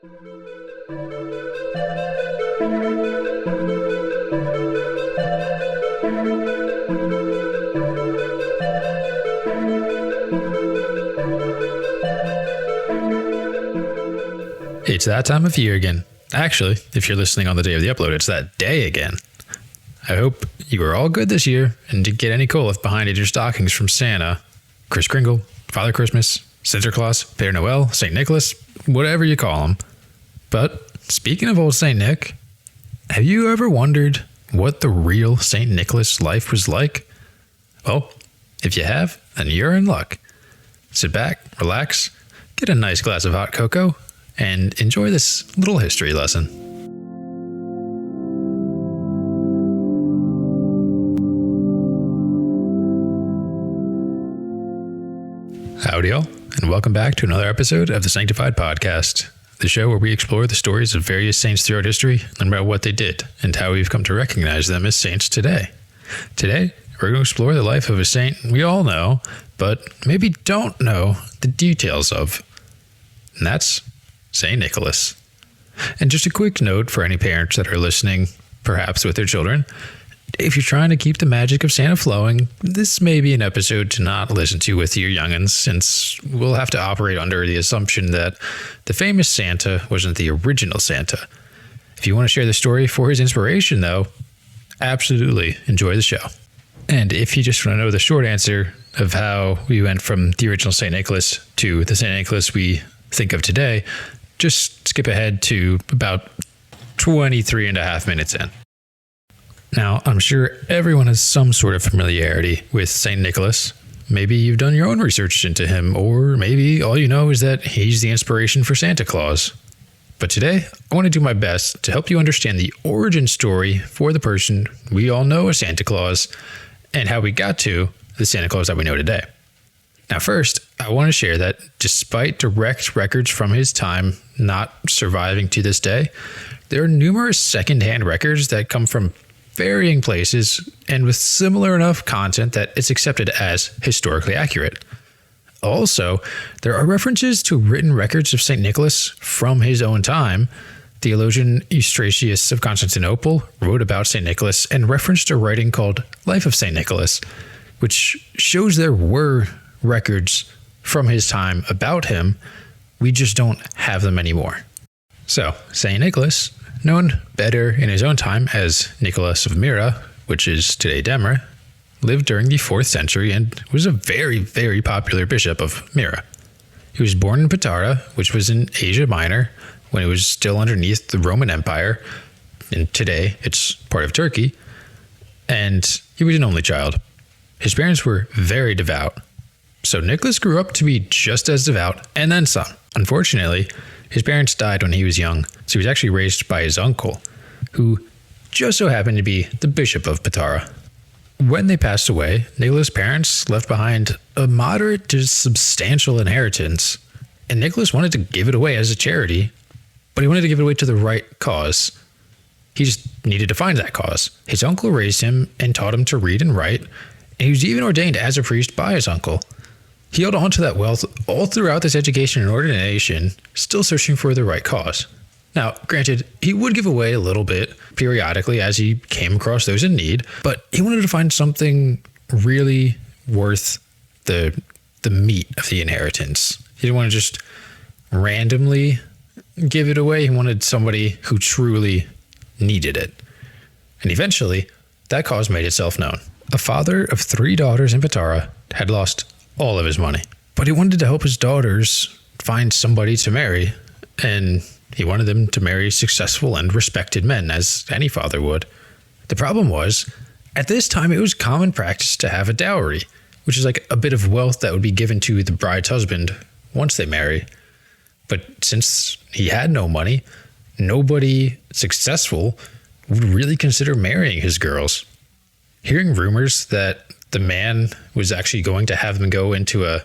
It's that time of year again. Actually, if you're listening on the day of the upload, it's that day again. I hope you were all good this year and didn't get any cold left behind in your stockings from Santa, Kris Kringle, Father Christmas, Santa Claus, Père Noël, St. Nicholas, whatever you call him. But speaking of old St. Nick, have you ever wondered what the real St. Nicholas life was like? Well, if you have, then you're in luck. Sit back, relax, get a nice glass of hot cocoa, and enjoy this little history lesson. Howdy all, and welcome back to another episode of the Sanctified Podcast, the show where we explore the stories of various saints throughout history and about what they did and how we've come to recognize them as saints today. Today, we're going to explore the life of a saint we all know, but maybe don't know the details of, and that's St. Nicholas. And just a quick note for any parents that are listening, perhaps with their children, if you're trying to keep the magic of Santa flowing, this may be an episode to not listen to with your youngins, since we'll have to operate under the assumption that the famous Santa wasn't the original Santa. If you want to share the story for his inspiration, though, absolutely enjoy the show. And if you just want to know the short answer of how we went from the original St. Nicholas to the St. Nicholas we think of today, just skip ahead to about 23 and a half minutes in. Now, I'm sure everyone has some sort of familiarity with St. Nicholas. Maybe you've done your own research into him, or maybe all you know is that he's the inspiration for Santa Claus. But today, I want to do my best to help you understand the origin story for the person we all know as Santa Claus and how we got to the Santa Claus that we know today. Now, first, I want to share that despite direct records from his time not surviving to this day, there are numerous secondhand records that come from varying places and with similar enough content that it's accepted as historically accurate. Also, there are references to written records of St. Nicholas from his own time. Theologian Eustratius of Constantinople wrote about St. Nicholas and referenced a writing called Life of St. Nicholas, which shows there were records from his time about him. We just don't have them anymore. So, St. Nicholas, known better in his own time as Nicholas of Myra, which is today Demre, lived during the 4th century and was a very, very popular bishop of Myra. He was born in Patara, which was in Asia Minor, when it was still underneath the Roman Empire, and today it's part of Turkey, and he was an only child. His parents were very devout, so Nicholas grew up to be just as devout and then some. Unfortunately, his parents died when he was young, so he was actually raised by his uncle, who just so happened to be the bishop of Patara. When they passed away, Nicholas' parents left behind a moderate to substantial inheritance, and Nicholas wanted to give it away as a charity, but he wanted to give it away to the right cause. He just needed to find that cause. His uncle raised him and taught him to read and write, and he was even ordained as a priest by his uncle. He held on to that wealth all throughout this education and ordination, still searching for the right cause. Now, granted, he would give away a little bit periodically as he came across those in need, but he wanted to find something really worth the meat of the inheritance. He didn't want to just randomly give it away. He wanted somebody who truly needed it. And eventually, that cause made itself known. A father of 3 daughters in Patara had lost all of his money, but he wanted to help his daughters find somebody to marry, and he wanted them to marry successful and respected men, as any father would. The problem was, at this time it was common practice to have a dowry, which is like a bit of wealth that would be given to the bride's husband once they marry. But since he had no money, nobody successful would really consider marrying his girls. Hearing rumors that the man was actually going to have them go into a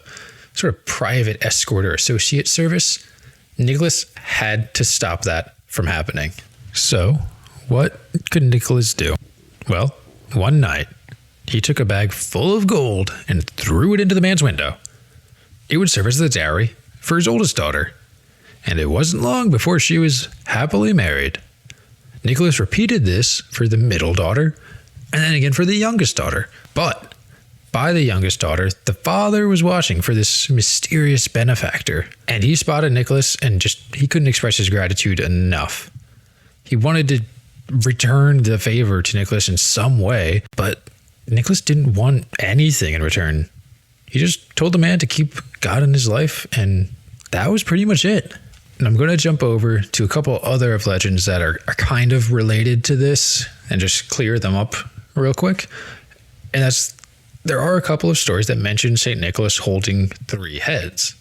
sort of private escort or associate service, Nicholas had to stop that from happening. So, what could Nicholas do? Well, one night, he took a bag full of gold and threw it into the man's window. It would serve as the dowry for his oldest daughter. and it wasn't long before she was happily married. Nicholas repeated this for the middle daughter, and then again for the youngest daughter. But by the youngest daughter, the father was watching for this mysterious benefactor, and he spotted Nicholas and he couldn't express his gratitude enough. He wanted to return the favor to Nicholas in some way, but Nicholas didn't want anything in return. He just told the man to keep God in his life, and that was pretty much it. And I'm going to jump over to a couple other of legends that are kind of related to this and just clear them up real quick. And there are a couple of stories that mention St. Nicholas holding 3 heads.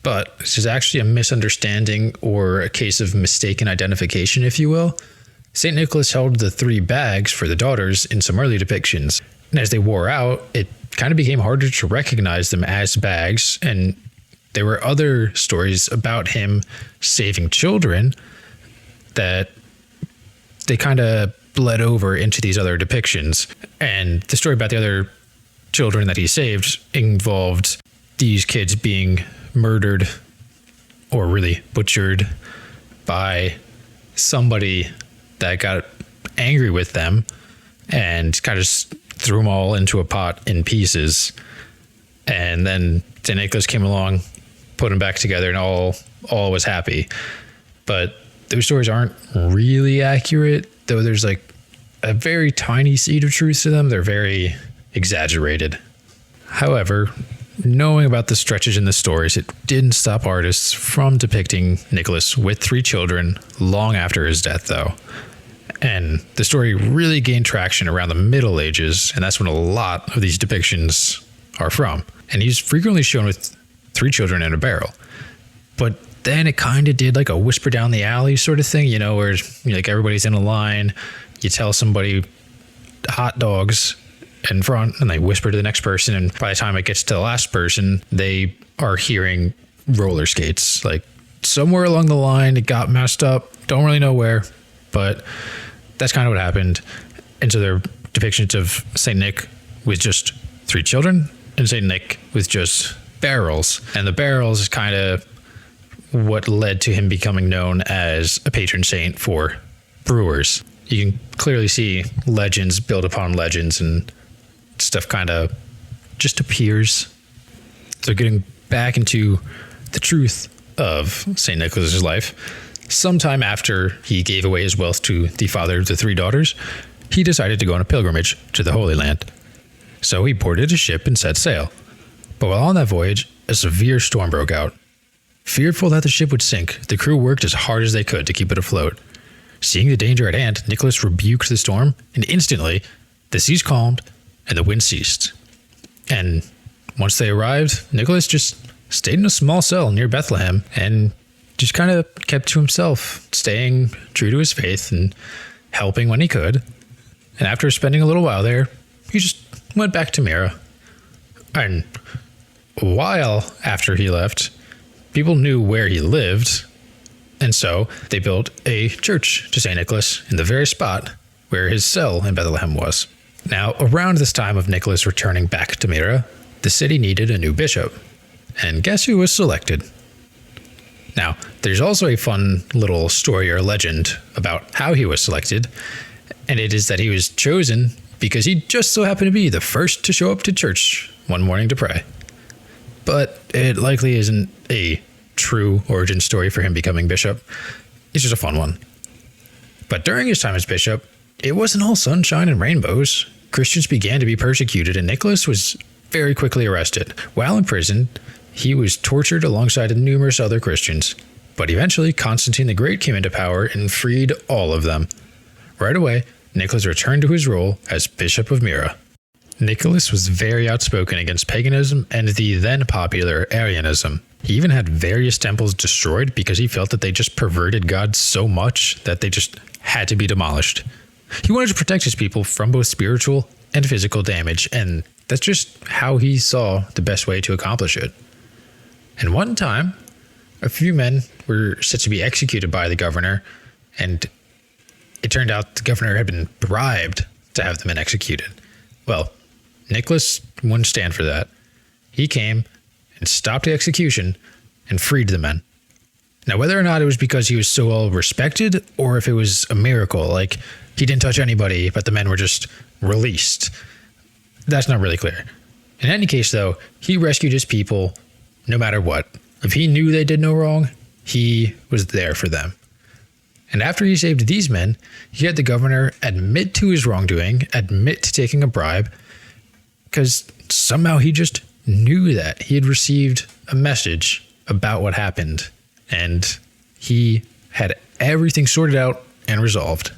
But this is actually a misunderstanding or a case of mistaken identification, if you will. St. Nicholas held the 3 bags for the daughters in some early depictions. And as they wore out, it kind of became harder to recognize them as bags. And there were other stories about him saving children that they kind of bled over into these other depictions. And the story about the other children that he saved involved these kids being murdered or really butchered by somebody that got angry with them and kind of threw them all into a pot in pieces. And then St. Nicholas came along, put them back together, and all was happy. But those stories aren't really accurate, though there's like a very tiny seed of truth to them. They're very exaggerated. However, knowing about the stretches in the stories, it didn't stop artists from depicting Nicholas with 3 children long after his death, though. And the story really gained traction around the Middle Ages, and that's when a lot of these depictions are from. And he's frequently shown with 3 children in a barrel. But then it kind of did like a whisper down the alley sort of thing, where like everybody's in a line, you tell somebody hot dogs in front and they whisper to the next person, and by the time it gets to the last person, they are hearing roller skates. Like somewhere along the line it got messed up, don't really know where, but that's kind of what happened. And so there are depictions of Saint Nick with just 3 children and Saint Nick with just barrels, and the barrels is kind of what led to him becoming known as a patron saint for brewers. You can clearly see legends build upon legends, and stuff kind of just appears. So getting back into the truth of St. Nicholas's life, sometime after he gave away his wealth to the father of the 3 daughters, he decided to go on a pilgrimage to the Holy Land. So he boarded a ship and set sail. But while on that voyage, a severe storm broke out. Fearful that the ship would sink, the crew worked as hard as they could to keep it afloat. Seeing the danger at hand, Nicholas rebuked the storm, and instantly, the seas calmed and the wind ceased. And once they arrived, Nicholas just stayed in a small cell near Bethlehem and just kind of kept to himself, staying true to his faith and helping when he could. And after spending a little while there, he just went back to Myra. And a while after he left, people knew where he lived, and so they built a church to St. Nicholas in the very spot where his cell in Bethlehem was. Now, around this time of Nicholas returning back to Myra, the city needed a new bishop. And guess who was selected? Now, there's also a fun little story or legend about how he was selected, and it is that he was chosen because he just so happened to be the first to show up to church one morning to pray. But it likely isn't a true origin story for him becoming bishop. It's just a fun one. But during his time as bishop, it wasn't all sunshine and rainbows. Christians began to be persecuted, and Nicholas was very quickly arrested. While in prison, he was tortured alongside numerous other Christians. But eventually, Constantine the Great came into power and freed all of them. Right away, Nicholas returned to his role as Bishop of Myra. Nicholas was very outspoken against paganism and the then popular Arianism. He even had various temples destroyed because he felt that they just perverted God so much that they just had to be demolished. He wanted to protect his people from both spiritual and physical damage, and that's just how he saw the best way to accomplish it. And one time, a few men were set to be executed by the governor, and it turned out the governor had been bribed to have the men executed. Well, Nicholas wouldn't stand for that. He came and stopped the execution and freed the men. Now, whether or not it was because he was so well respected or if it was a miracle, like he didn't touch anybody, but the men were just released, that's not really clear. In any case, though, he rescued his people no matter what. If he knew they did no wrong, he was there for them. And after he saved these men, he had the governor admit to his wrongdoing, admit to taking a bribe, because somehow he just knew that he had received a message about what happened, and he had everything sorted out and resolved.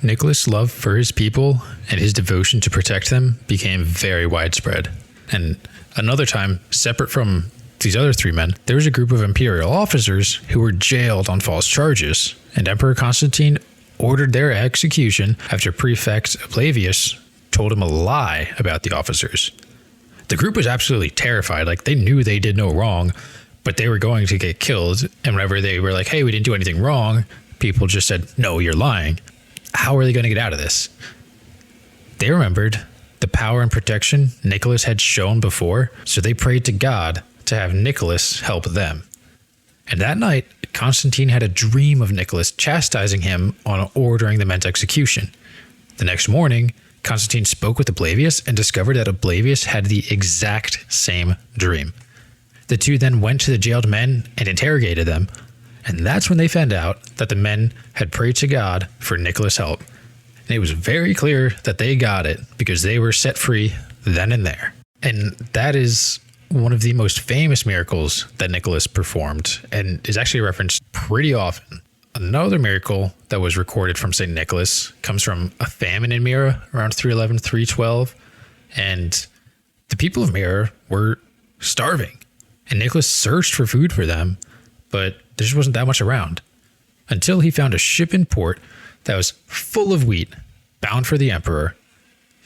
Nicholas' love for his people and his devotion to protect them became very widespread. And another time, separate from these other three men, there was a group of imperial officers who were jailed on false charges, and Emperor Constantine ordered their execution after Prefect Flavius told him a lie about the officers. The group was absolutely terrified, like they knew they did no wrong, but they were going to get killed, and whenever they were like, hey, we didn't do anything wrong, people just said, no, you're lying. How are they going to get out of this? They remembered the power and protection Nicholas had shown before, so they prayed to God to have Nicholas help them. And that night, Constantine had a dream of Nicholas chastising him on ordering the men's execution. The next morning, Constantine spoke with Flavius and discovered that Flavius had the exact same dream. The two then went to the jailed men and interrogated them, and that's when they found out that the men had prayed to God for Nicholas' help. And it was very clear that they got it because they were set free then and there. And that is one of the most famous miracles that Nicholas performed and is actually referenced pretty often. Another miracle that was recorded from St. Nicholas comes from a famine in Myra around 311, 312. And the people of Myra were starving. And Nicholas searched for food for them, but there just wasn't that much around. Until he found a ship in port that was full of wheat, bound for the emperor.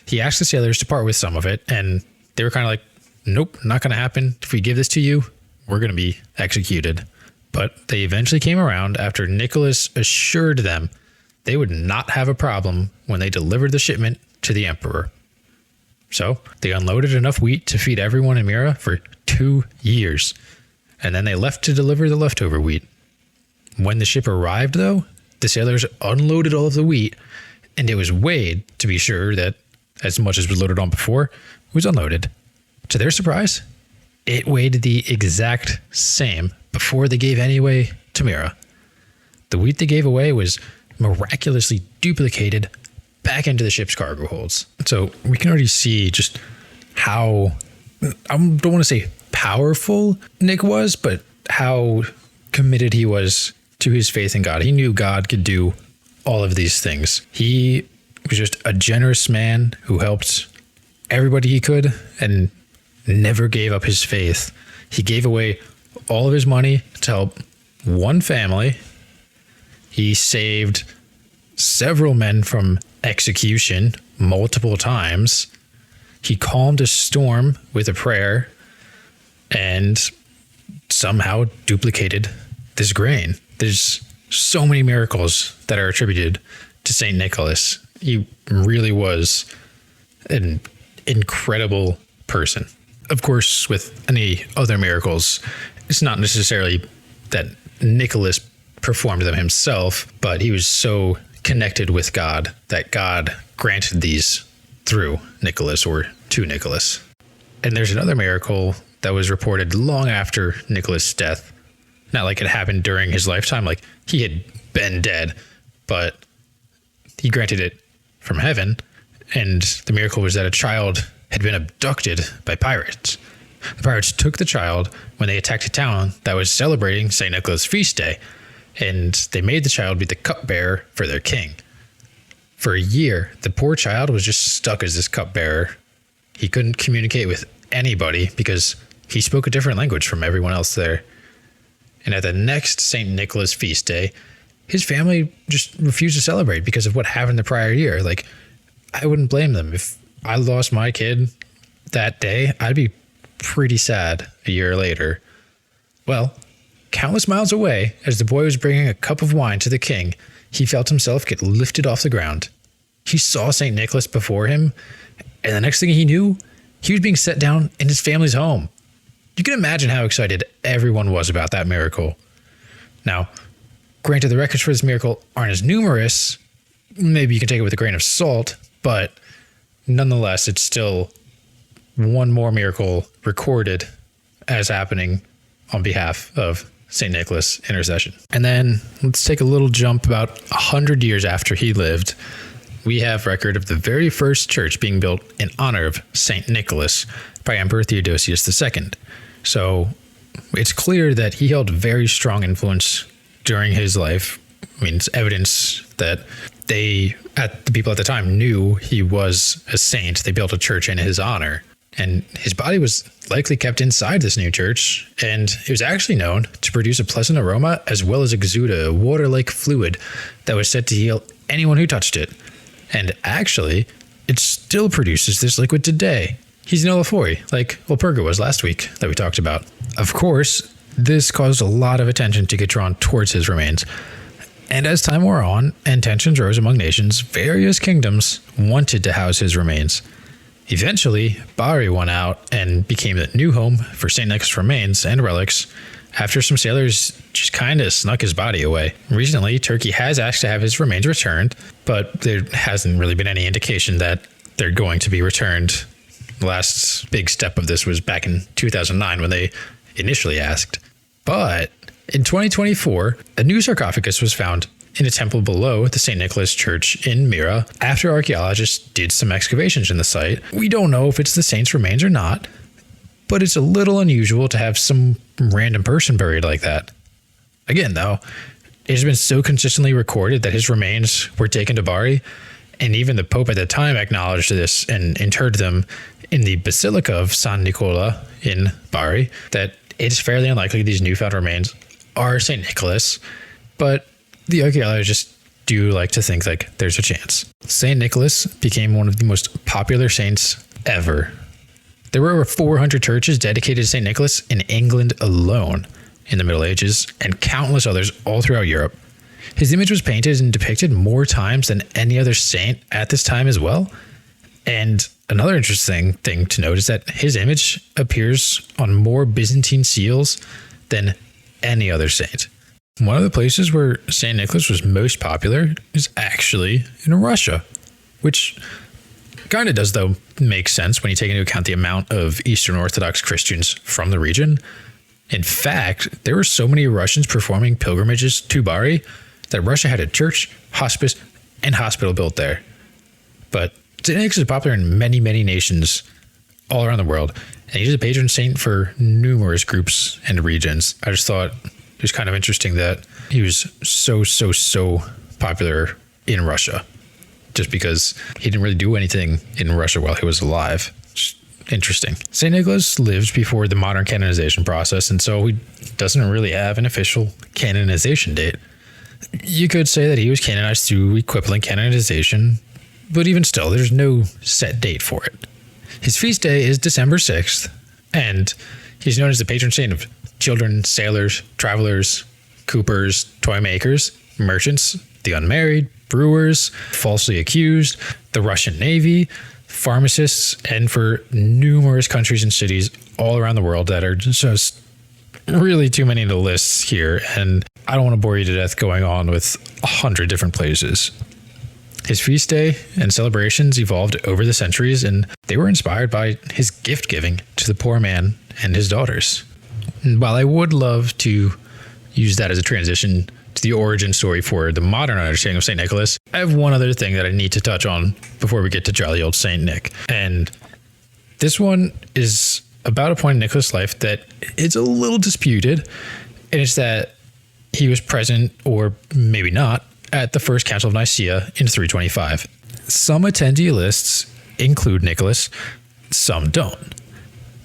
He asked the sailors to part with some of it, and they were kind of like, nope, not going to happen. If we give this to you, we're going to be executed. But they eventually came around after Nicholas assured them they would not have a problem when they delivered the shipment to the emperor. So they unloaded enough wheat to feed everyone in Myra for 2 years. And then they left to deliver the leftover wheat. When the ship arrived, though, the sailors unloaded all of the wheat, and it was weighed to be sure that as much as was loaded on before was unloaded. To their surprise, it weighed the exact same before they gave any away to Myra. The wheat they gave away was miraculously duplicated back into the ship's cargo holds. So we can already see just how, I don't want to say powerful Nick was, but how committed he was to his faith in God. He knew God could do all of these things. He was just a generous man who helped everybody he could and never gave up his faith. He gave away all of his money to help one family. He saved several men from execution multiple times. He calmed a storm with a prayer and somehow duplicated this grain. There's so many miracles that are attributed to St. Nicholas. He really was an incredible person. Of course, with any other miracles, it's not necessarily that Nicholas performed them himself, but he was so connected with God that God granted these through Nicholas or to Nicholas. And there's another miracle that was reported long after Nicholas' death. Not like it happened during his lifetime, like he had been dead, but he granted it from heaven. And the miracle was that a child had been abducted by pirates. The pirates took the child when they attacked a town that was celebrating St. Nicholas' feast day, and they made the child be the cupbearer for their king. For a year, the poor child was just stuck as this cupbearer. He couldn't communicate with anybody because he spoke a different language from everyone else there. And at the next St. Nicholas feast day, his family just refused to celebrate because of what happened the prior year. Like, I wouldn't blame them. If I lost my kid that day, I'd be pretty sad a year later. Well, countless miles away, as the boy was bringing a cup of wine to the king, he felt himself get lifted off the ground. He saw St. Nicholas before him, and the next thing he knew, he was being set down in his family's home. You can imagine how excited everyone was about that miracle. Now, granted, the records for this miracle aren't as numerous. Maybe you can take it with a grain of salt, but nonetheless, it's still one more miracle recorded as happening on behalf of St. Nicholas' intercession. And then let's take a little jump about 100 years after he lived. We have record of the very first church being built in honor of St. Nicholas by Emperor Theodosius II. So it's clear that he held very strong influence during his life. I mean, it's evidence that the people at the time knew he was a saint. They built a church in his honor. And his body was likely kept inside this new church, and it was actually known to produce a pleasant aroma as well as exude a water-like fluid that was said to heal anyone who touched it. And actually, it still produces this liquid today. He's an Olafori, like Walpurga was last week that we talked about. Of course, this caused a lot of attention to get drawn towards his remains. And as time wore on and tensions rose among nations, various kingdoms wanted to house his remains. Eventually, Bari won out and became the new home for St. Nicholas' remains and relics after some sailors just kind of snuck his body away. Recently, Turkey has asked to have his remains returned, but there hasn't really been any indication that they're going to be returned. The last big step of this was back in 2009 when they initially asked. But in 2024, a new sarcophagus was found in a temple below the St. Nicholas Church in Myra after archaeologists did some excavations in the site. We don't know if it's the saint's remains or not, but it's a little unusual to have some random person buried like that. Again, though, it has been so consistently recorded that his remains were taken to Bari, and even the Pope at the time acknowledged this and interred them in the Basilica of San Nicola in Bari, that it's fairly unlikely these newfound remains are St. Nicholas, but the archaeologists do like to think like there's a chance. St. Nicholas became one of the most popular saints ever. There were over 400 churches dedicated to St. Nicholas in England alone in the Middle Ages, and countless others all throughout Europe. His image was painted and depicted more times than any other saint at this time as well. And another interesting thing to note is that his image appears on more Byzantine seals than any other saint. One of the places where St. Nicholas was most popular is actually in Russia, which kind of does, though, make sense when you take into account the amount of Eastern Orthodox Christians from the region. In fact, there were so many Russians performing pilgrimages to Bari that Russia had a church, hospice, and hospital built there. But St. Nicholas is popular in many, many nations all around the world, and he's a patron saint for numerous groups and regions. I just thought it was kind of interesting that he was so popular in Russia, just because he didn't really do anything in Russia while he was alive. Just interesting. St. Nicholas lived before the modern canonization process, and so he doesn't really have an official canonization date. You could say that he was canonized through equivalent canonization, but even still, there's no set date for it. His feast day is December 6th, and he's known as the patron saint of children, sailors, travelers, coopers, toy makers, merchants, the unmarried, brewers, falsely accused, the Russian Navy, pharmacists, and for numerous countries and cities all around the world that are just really too many to list here, and I don't want to bore you to death going on with 100 different places. His feast day and celebrations evolved over the centuries, and they were inspired by his gift giving to the poor man and his daughters. And while I would love to use that as a transition to the origin story for the modern understanding of St. Nicholas, I have one other thing that I need to touch on before we get to jolly old St. Nick. And this one is about a point in Nicholas' life that is a little disputed, and it's that he was present, or maybe not, at the First Council of Nicaea in 325. Some attendee lists include Nicholas, some don't.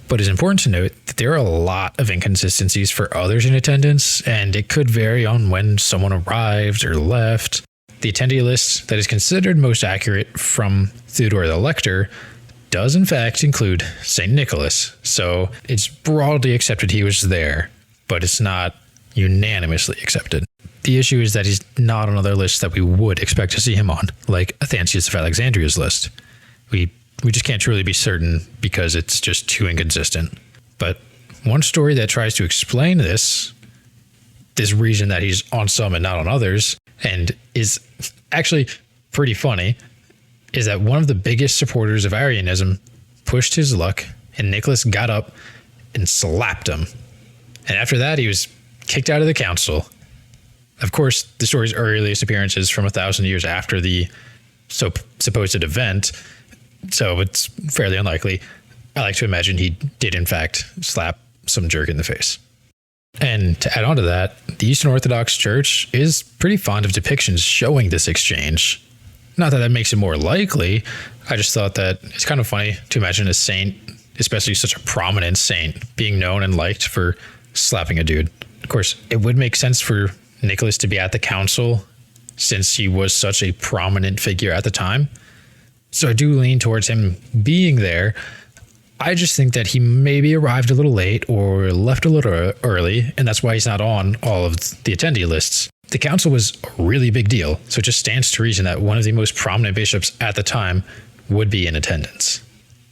But it's important to note that there are a lot of inconsistencies for others in attendance, and it could vary on when someone arrived or left. The attendee list that is considered most accurate from Theodore the Lector does in fact include St. Nicholas, so it's broadly accepted he was there, but it's not unanimously accepted. The issue is that he's not on other lists that we would expect to see him on, like Athanasius of Alexandria's list. We just can't truly be certain because it's just too inconsistent. But one story that tries to explain this this reason that he's on some and not on others, and is actually pretty funny, is that one of the biggest supporters of Arianism pushed his luck, and Nicholas got up and slapped him. And after that, he was kicked out of the council. Of course, the story's earliest appearance is from 1,000 years after the supposed event, so it's fairly unlikely. I like to imagine he did, in fact, slap some jerk in the face. And to add on to that, the Eastern Orthodox Church is pretty fond of depictions showing this exchange. Not that makes it more likely, I just thought that it's kind of funny to imagine a saint, especially such a prominent saint, being known and liked for slapping a dude. Of course, it would make sense for Nicholas to be at the council since he was such a prominent figure at the time. So I do lean towards him being there. I just think that he maybe arrived a little late or left a little early, and that's why he's not on all of the attendee lists. The council was a really big deal, so it just stands to reason that one of the most prominent bishops at the time would be in attendance,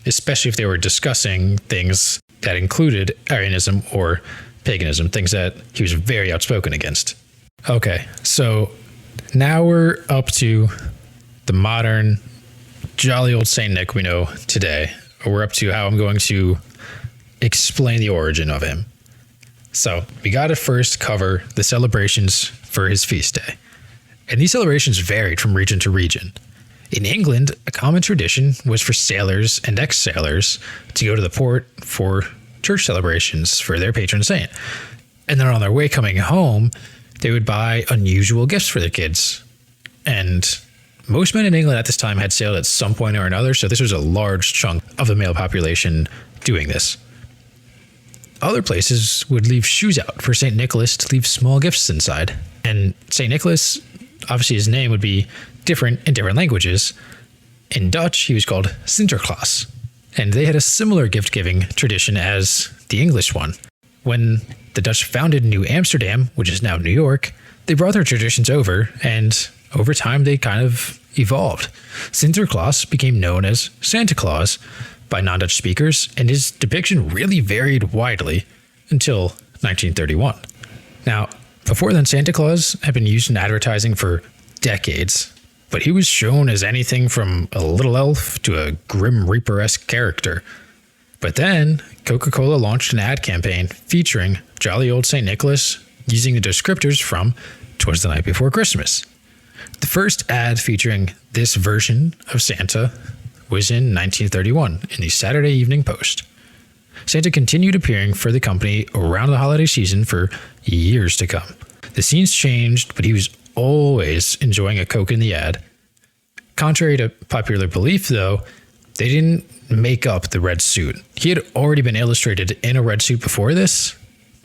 especially if they were discussing things that included Arianism or paganism, things that he was very outspoken against. Okay, so now we're up to the modern, jolly old Saint Nick we know today. We're up to how I'm going to explain the origin of him. So we got to first cover the celebrations for his feast day. And these celebrations varied from region to region. In England, a common tradition was for sailors and ex-sailors to go to the port for church celebrations for their patron saint. And then on their way coming home, they would buy unusual gifts for their kids. And most men in England at this time had sailed at some point or another, so this was a large chunk of the male population doing this. Other places would leave shoes out for St. Nicholas to leave small gifts inside. And St. Nicholas, obviously his name would be different in different languages. In Dutch, he was called Sinterklaas, and they had a similar gift-giving tradition as the English one. When the Dutch founded New Amsterdam, which is now New York, they brought their traditions over, and over time they kind of evolved. Sinterklaas became known as Santa Claus by non-Dutch speakers, and his depiction really varied widely until 1931. Now, before then, Santa Claus had been used in advertising for decades, but he was shown as anything from a little elf to a Grim Reaper-esque character. But then, Coca-Cola launched an ad campaign featuring jolly old St. Nicholas using the descriptors from 'Twas the Night Before Christmas. The first ad featuring this version of Santa was in 1931 in the Saturday Evening Post. Santa continued appearing for the company around the holiday season for years to come. The scenes changed, but he was always enjoying a Coke in the ad. Contrary to popular belief, though, they didn't make up the red suit. He had already been illustrated in a red suit before this,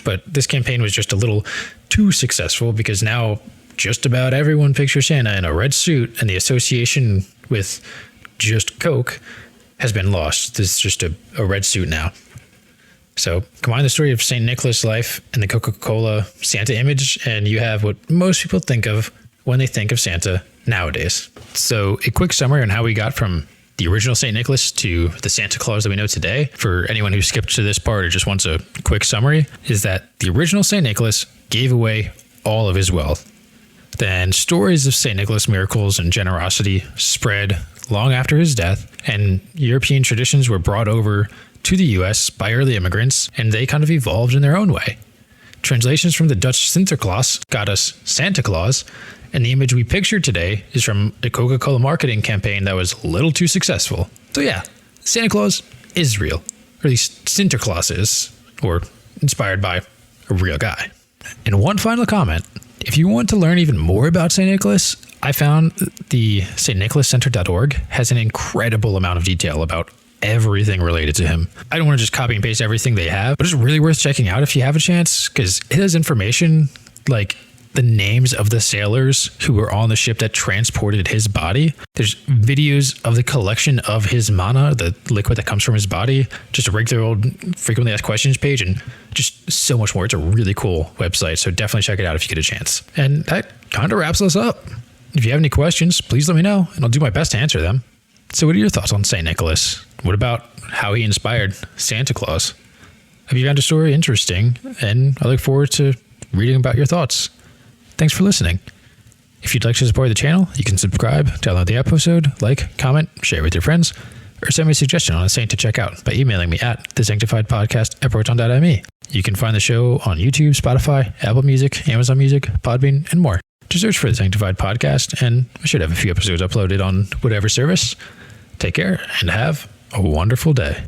but this campaign was just a little too successful because now just about everyone pictures Santa in a red suit, and the association with just Coke has been lost. This is just a red suit now. So combine the story of St. Nicholas' life and the Coca-Cola Santa image, and you have what most people think of when they think of Santa nowadays. So a quick summary on how we got from the original St. Nicholas to the Santa Claus that we know today, for anyone who skipped to this part or just wants a quick summary, is that the original St. Nicholas gave away all of his wealth. Then stories of St. Nicholas' miracles and generosity spread long after his death, and European traditions were brought over to the US by early immigrants, and they kind of evolved in their own way. Translations from the Dutch Sinterklaas got us Santa Claus, and the image we pictured today is from a Coca-Cola marketing campaign that was a little too successful. So yeah, Santa Claus is real, or at least Sinterklaas is, or inspired by a real guy. And one final comment, if you want to learn even more about St. Nicholas, I found the stnicholascenter.org has an incredible amount of detail about everything related to him. I don't want to just copy and paste everything they have, but it's really worth checking out if you have a chance, because it has information like the names of the sailors who were on the ship that transported his body. There's videos of the collection of his mana, the liquid that comes from his body, just a regular old frequently asked questions page, and just so much more. It's a really cool website, so definitely check it out if you get a chance. And that kind of wraps us up. If you have any questions, please let me know, and I'll do my best to answer them. So what are your thoughts on St. Nicholas? What about how he inspired Santa Claus? Have you found a story interesting? And I look forward to reading about your thoughts. Thanks for listening. If you'd like to support the channel, you can subscribe, download the episode, like, comment, share with your friends, or send me a suggestion on a saint to check out by emailing me at thesanctifiedpodcast@proton.me. You can find the show on YouTube, Spotify, Apple Music, Amazon Music, Podbean, and more. Just search for The Sanctified Podcast, and we should have a few episodes uploaded on whatever service. Take care, and have a wonderful day.